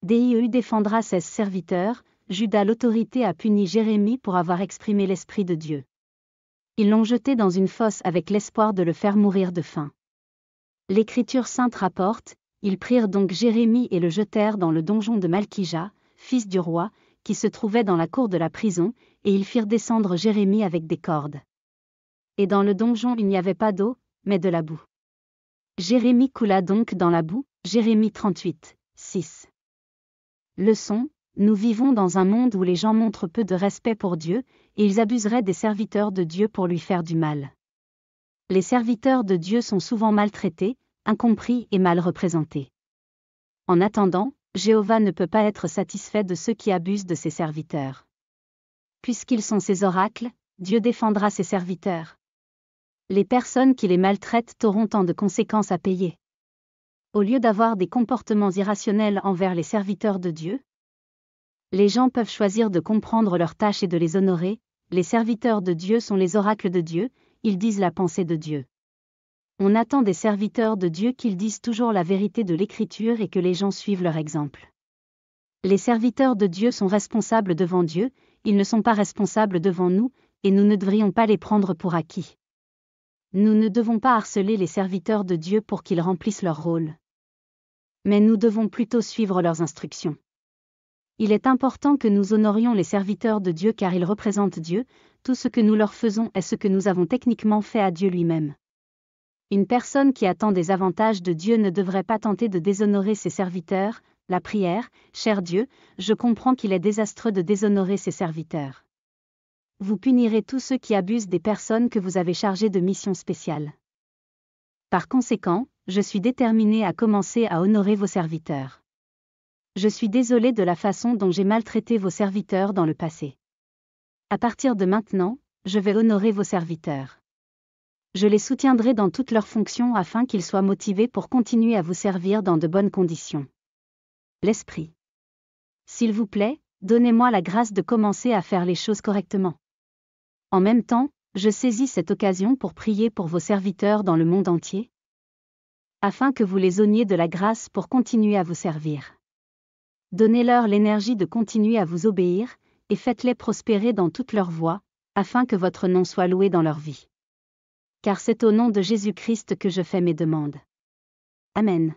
Dieu défendra ses serviteurs, Judas l'autorité a puni Jérémie pour avoir exprimé l'Esprit de Dieu. Ils l'ont jeté dans une fosse avec l'espoir de le faire mourir de faim. L'Écriture sainte rapporte, ils prirent donc Jérémie et le jetèrent dans le donjon de Malkija, fils du roi, qui se trouvait dans la cour de la prison, et ils firent descendre Jérémie avec des cordes. Et dans le donjon il n'y avait pas d'eau, mais de la boue. Jérémie coula donc dans la boue, Jérémie 38, 6. Leçon, nous vivons dans un monde où les gens montrent peu de respect pour Dieu, et ils abuseraient des serviteurs de Dieu pour lui faire du mal. Les serviteurs de Dieu sont souvent maltraités, incompris et mal représentés. En attendant, Jéhovah ne peut pas être satisfait de ceux qui abusent de ses serviteurs. Puisqu'ils sont ses oracles, Dieu défendra ses serviteurs. Les personnes qui les maltraitent auront tant de conséquences à payer. Au lieu d'avoir des comportements irrationnels envers les serviteurs de Dieu, les gens peuvent choisir de comprendre leurs tâches et de les honorer. Les serviteurs de Dieu sont les oracles de Dieu, ils disent la pensée de Dieu. On attend des serviteurs de Dieu qu'ils disent toujours la vérité de l'Écriture et que les gens suivent leur exemple. Les serviteurs de Dieu sont responsables devant Dieu, ils ne sont pas responsables devant nous, et nous ne devrions pas les prendre pour acquis. Nous ne devons pas harceler les serviteurs de Dieu pour qu'ils remplissent leur rôle. Mais nous devons plutôt suivre leurs instructions. Il est important que nous honorions les serviteurs de Dieu car ils représentent Dieu, tout ce que nous leur faisons est ce que nous avons techniquement fait à Dieu lui-même. Une personne qui attend des avantages de Dieu ne devrait pas tenter de déshonorer ses serviteurs. La prière, cher Dieu, je comprends qu'il est désastreux de déshonorer ses serviteurs. Vous punirez tous ceux qui abusent des personnes que vous avez chargées de missions spéciales. Par conséquent, je suis déterminé à commencer à honorer vos serviteurs. Je suis désolé de la façon dont j'ai maltraité vos serviteurs dans le passé. À partir de maintenant, je vais honorer vos serviteurs. Je les soutiendrai dans toutes leurs fonctions afin qu'ils soient motivés pour continuer à vous servir dans de bonnes conditions. L'Esprit. S'il vous plaît, donnez-moi la grâce de commencer à faire les choses correctement. En même temps, je saisis cette occasion pour prier pour vos serviteurs dans le monde entier, afin que vous les donniez de la grâce pour continuer à vous servir. Donnez-leur l'énergie de continuer à vous obéir, et faites-les prospérer dans toutes leurs voies, afin que votre nom soit loué dans leur vie. Car c'est au nom de Jésus-Christ que je fais mes demandes. Amen.